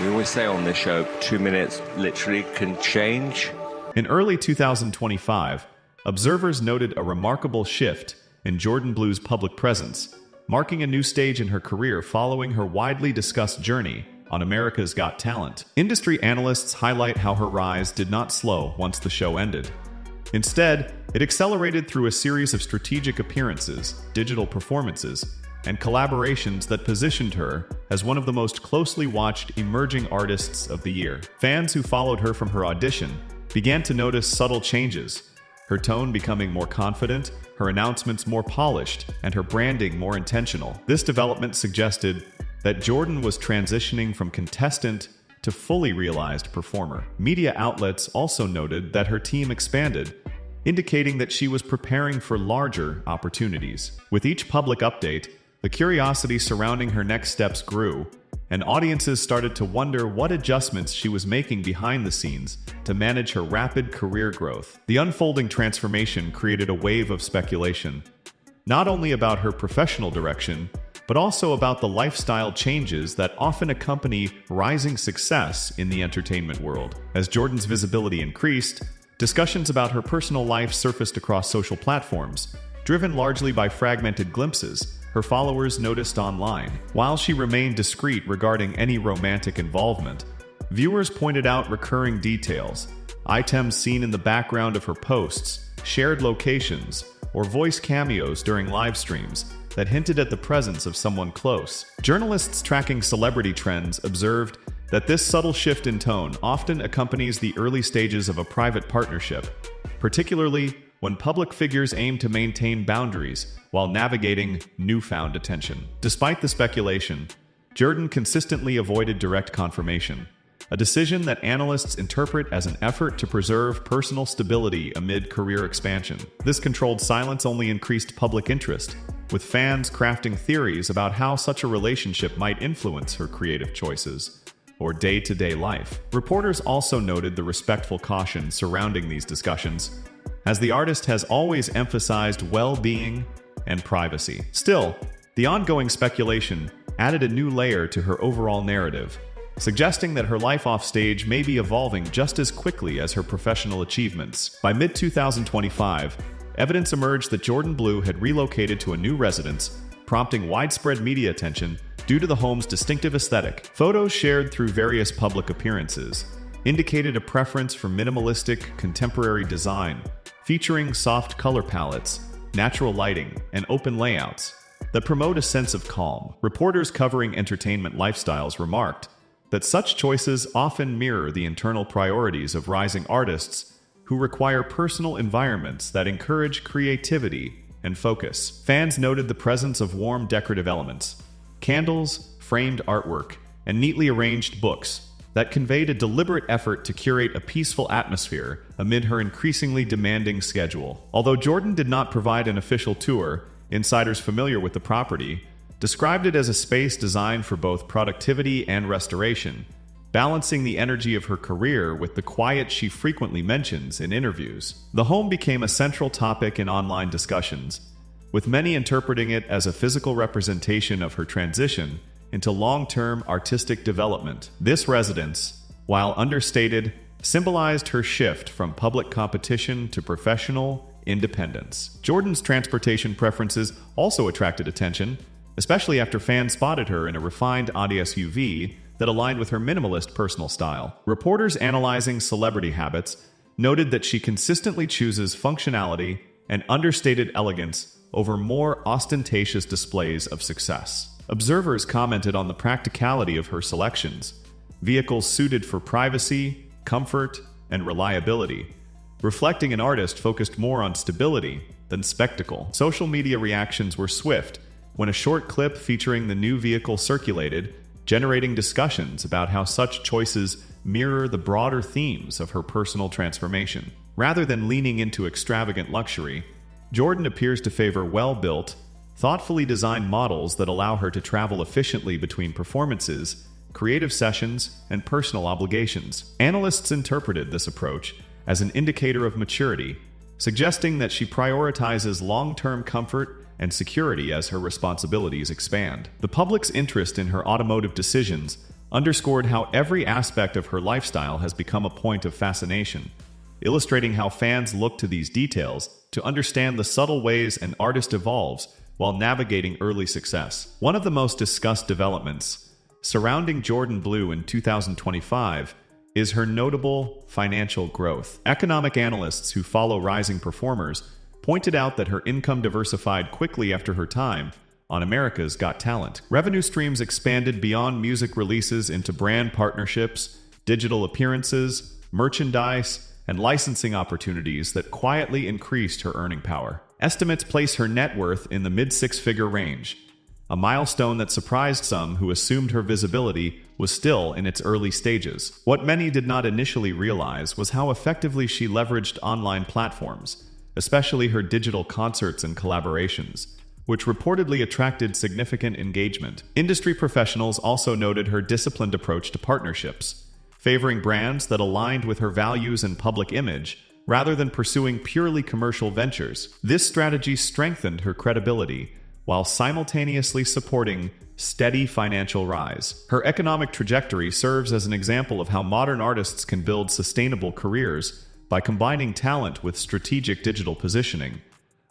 We always say on this show, 2 minutes literally can change. In early 2025, observers noted a remarkable shift in Jourdan Blue's public presence, marking a new stage in her career following her widely discussed journey on America's Got Talent. Industry analysts highlight how her rise did not slow once the show ended. Instead, it accelerated through a series of strategic appearances, digital performances, and collaborations that positioned her as one of the most closely watched emerging artists of the year. Fans who followed her from her audition began to notice subtle changes, her tone becoming more confident, her announcements more polished, and her branding more intentional. This development suggested that Jourdan was transitioning from contestant to fully realized performer. Media outlets also noted that her team expanded, indicating that she was preparing for larger opportunities. With each public update, the curiosity surrounding her next steps grew, and audiences started to wonder what adjustments she was making behind the scenes to manage her rapid career growth. The unfolding transformation created a wave of speculation, not only about her professional direction, but also about the lifestyle changes that often accompany rising success in the entertainment world. As Jourdan's visibility increased, discussions about her personal life surfaced across social platforms, driven largely by fragmented glimpses her followers noticed online. While she remained discreet regarding any romantic involvement, viewers pointed out recurring details, items seen in the background of her posts, shared locations, or voice cameos during live streams that hinted at the presence of someone close. Journalists tracking celebrity trends observed that this subtle shift in tone often accompanies the early stages of a private partnership, particularly when public figures aim to maintain boundaries while navigating newfound attention. Despite the speculation, Jourdan consistently avoided direct confirmation, a decision that analysts interpret as an effort to preserve personal stability amid career expansion. This controlled silence only increased public interest, with fans crafting theories about how such a relationship might influence her creative choices or day-to-day life. Reporters also noted the respectful caution surrounding these discussions, as the artist has always emphasized well-being and privacy. Still, the ongoing speculation added a new layer to her overall narrative, suggesting that her life offstage may be evolving just as quickly as her professional achievements. By mid-2025, evidence emerged that Jourdan Blue had relocated to a new residence, prompting widespread media attention due to the home's distinctive aesthetic. Photos shared through various public appearances indicated a preference for minimalistic, contemporary design, featuring soft color palettes, natural lighting, and open layouts that promote a sense of calm. Reporters covering entertainment lifestyles remarked that such choices often mirror the internal priorities of rising artists who require personal environments that encourage creativity and focus. Fans noted the presence of warm decorative elements, candles, framed artwork, and neatly arranged books that conveyed a deliberate effort to curate a peaceful atmosphere amid her increasingly demanding schedule. Although Jourdan did not provide an official tour, insiders familiar with the property described it as a space designed for both productivity and restoration, balancing the energy of her career with the quiet she frequently mentions in interviews. The home became a central topic in online discussions, with many interpreting it as a physical representation of her transition into long-term artistic development. This residence, while understated, symbolized her shift from public competition to professional independence. Jourdan's transportation preferences also attracted attention, especially after fans spotted her in a refined Audi SUV that aligned with her minimalist personal style. Reporters analyzing celebrity habits noted that she consistently chooses functionality and understated elegance over more ostentatious displays of success. Observers commented on the practicality of her selections, vehicles suited for privacy, comfort, and reliability, reflecting an artist focused more on stability than spectacle. Social media reactions were swift when a short clip featuring the new vehicle circulated, generating discussions about how such choices mirror the broader themes of her personal transformation. Rather than leaning into extravagant luxury, Jourdan appears to favor well-built, thoughtfully designed models that allow her to travel efficiently between performances, creative sessions, and personal obligations. Analysts interpreted this approach as an indicator of maturity, suggesting that she prioritizes long-term comfort and security as her responsibilities expand. The public's interest in her automotive decisions underscored how every aspect of her lifestyle has become a point of fascination, illustrating how fans look to these details to understand the subtle ways an artist evolves while navigating early success. One of the most discussed developments surrounding Jourdan Blue in 2025 is her notable financial growth. Economic analysts who follow rising performers pointed out that her income diversified quickly after her time on America's Got Talent. Revenue streams expanded beyond music releases into brand partnerships, digital appearances, merchandise, and licensing opportunities that quietly increased her earning power. Estimates place her net worth in the mid-six-figure range, a milestone that surprised some who assumed her visibility was still in its early stages. What many did not initially realize was how effectively she leveraged online platforms, especially her digital concerts and collaborations, which reportedly attracted significant engagement. Industry professionals also noted her disciplined approach to partnerships, favoring brands that aligned with her values and public image rather than pursuing purely commercial ventures. This strategy strengthened her credibility while simultaneously supporting steady financial rise. Her economic trajectory serves as an example of how modern artists can build sustainable careers by combining talent with strategic digital positioning,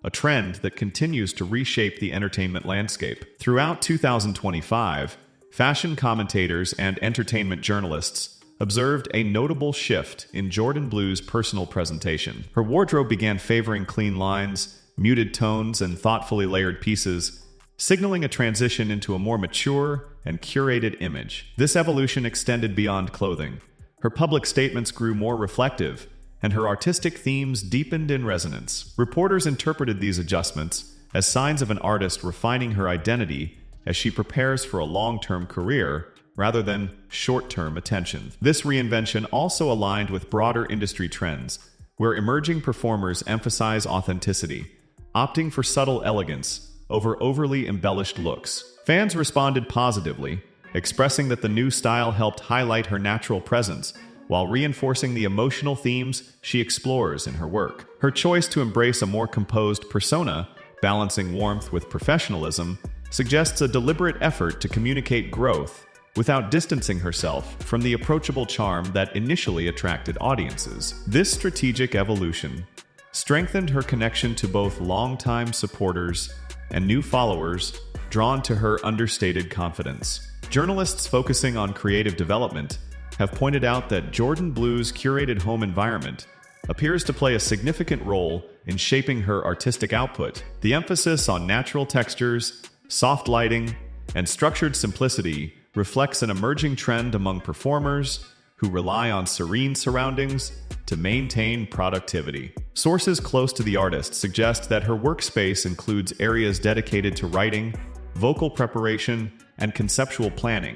a trend that continues to reshape the entertainment landscape. Throughout 2025, fashion commentators and entertainment journalists observed a notable shift in Jourdan Blue's personal presentation. Her wardrobe began favoring clean lines, muted tones, and thoughtfully layered pieces, signaling a transition into a more mature and curated image. This evolution extended beyond clothing. Her public statements grew more reflective, and her artistic themes deepened in resonance. Reporters interpreted these adjustments as signs of an artist refining her identity as she prepares for a long-term career rather than short-term attention. This reinvention also aligned with broader industry trends, where emerging performers emphasize authenticity, opting for subtle elegance over overly embellished looks. Fans responded positively, expressing that the new style helped highlight her natural presence while reinforcing the emotional themes she explores in her work. Her choice to embrace a more composed persona, balancing warmth with professionalism, suggests a deliberate effort to communicate growth without distancing herself from the approachable charm that initially attracted audiences. This strategic evolution strengthened her connection to both longtime supporters and new followers drawn to her understated confidence. Journalists focusing on creative development have pointed out that Jourdan Blue's curated home environment appears to play a significant role in shaping her artistic output. The emphasis on natural textures, soft lighting, and structured simplicity reflects an emerging trend among performers who rely on serene surroundings to maintain productivity. Sources close to the artist suggest that her workspace includes areas dedicated to writing, vocal preparation, and conceptual planning,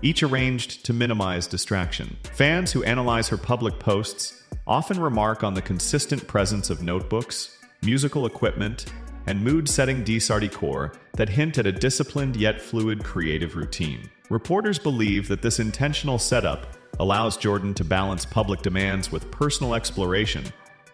each arranged to minimize distraction. Fans who analyze her public posts often remark on the consistent presence of notebooks, musical equipment, and mood-setting decor that hint at a disciplined yet fluid creative routine. Reporters believe that this intentional setup allows Jourdan to balance public demands with personal exploration,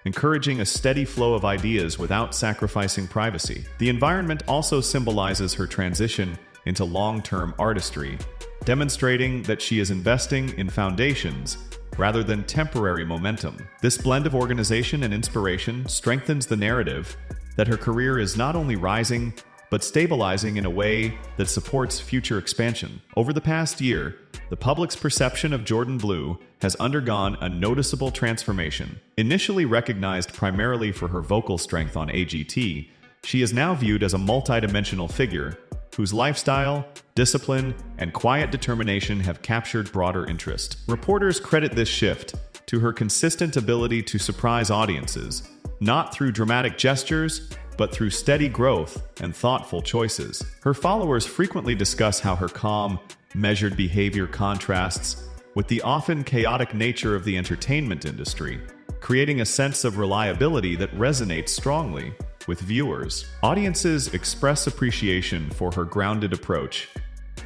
encouraging a steady flow of ideas without sacrificing privacy. The environment also symbolizes her transition into long-term artistry, demonstrating that she is investing in foundations rather than temporary momentum. This blend of organization and inspiration strengthens the narrative that her career is not only rising, but stabilizing in a way that supports future expansion. Over the past year, the public's perception of Jourdan Blue has undergone a noticeable transformation. Initially recognized primarily for her vocal strength on AGT, she is now viewed as a multidimensional figure whose lifestyle, discipline, and quiet determination have captured broader interest. Reporters credit this shift to her consistent ability to surprise audiences, not through dramatic gestures, but through steady growth and thoughtful choices. Her followers frequently discuss how her calm, measured behavior contrasts with the often chaotic nature of the entertainment industry, creating a sense of reliability that resonates strongly with viewers. Audiences express appreciation for her grounded approach,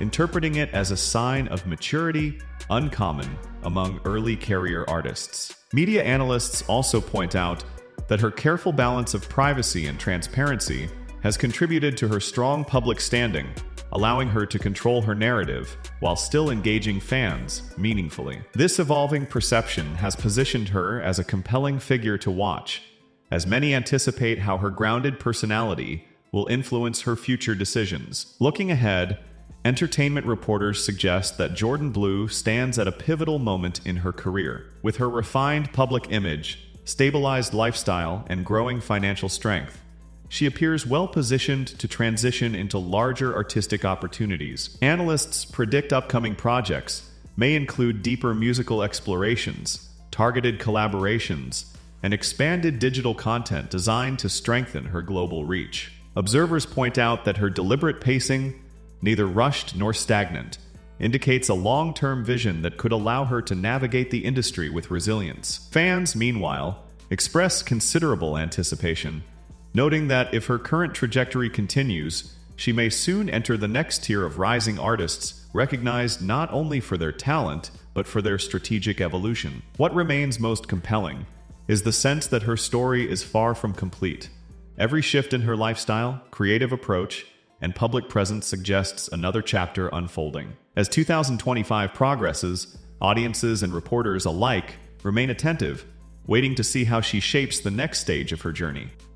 interpreting it as a sign of maturity uncommon among early career artists. Media analysts also point out that her careful balance of privacy and transparency has contributed to her strong public standing, allowing her to control her narrative while still engaging fans meaningfully. This evolving perception has positioned her as a compelling figure to watch, as many anticipate how her grounded personality will influence her future decisions. Looking ahead, entertainment reporters suggest that Jourdan Blue stands at a pivotal moment in her career. With her refined public image, stabilized lifestyle, and growing financial strength, she appears well-positioned to transition into larger artistic opportunities. Analysts predict upcoming projects may include deeper musical explorations, targeted collaborations, and expanded digital content designed to strengthen her global reach. Observers point out that her deliberate pacing, neither rushed nor stagnant, indicates a long-term vision that could allow her to navigate the industry with resilience. Fans, meanwhile, express considerable anticipation, noting that if her current trajectory continues, she may soon enter the next tier of rising artists, recognized not only for their talent, but for their strategic evolution. What remains most compelling is the sense that her story is far from complete. Every shift in her lifestyle, creative approach, and public presence suggests another chapter unfolding. As 2025 progresses, audiences and reporters alike remain attentive, waiting to see how she shapes the next stage of her journey.